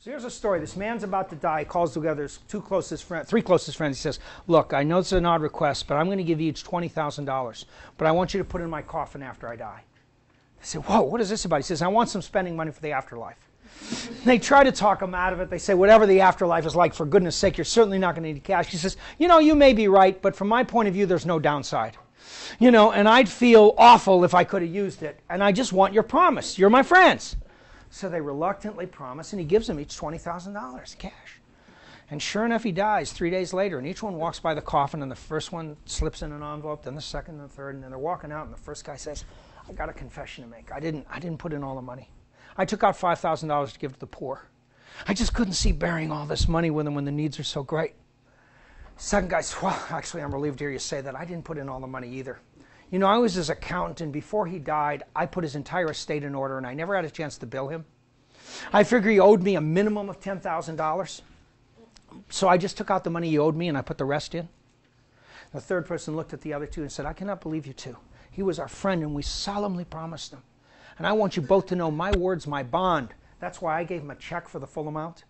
So here's a story. This man's about to die. He calls together his three closest friends. He says, look, I know it's an odd request, but I'm going to give you each $20,000. But I want you to put it in my coffin after I die. They say, whoa, what is this about? He says, I want some spending money for the afterlife. They try to talk him out of it. They say, whatever the afterlife is like, for goodness sake, you're certainly not going to need cash. He says, you may be right, but from my point of view, there's no downside. And I'd feel awful if I could have used it. And I just want your promise. You're my friends. So they reluctantly promise, and he gives them each $20,000 cash. And sure enough, he dies 3 days later, and each one walks by the coffin, and the first one slips in an envelope, then the second and the third, and then they're walking out, and the first guy says, I got a confession to make. I didn't put in all the money. I took out $5,000 to give to the poor. I just couldn't see burying all this money with them when the needs are so great. Second guy says, well, actually, I'm relieved to hear you say that. I didn't put in all the money either. I was his accountant, and before he died, I put his entire estate in order, and I never had a chance to bill him. I figure he owed me a minimum of $10,000. So I just took out the money he owed me, and I put the rest in. The third person looked at the other two and said, I cannot believe you two. He was our friend, and we solemnly promised him. And I want you both to know my word's my bond. That's why I gave him a check for the full amount.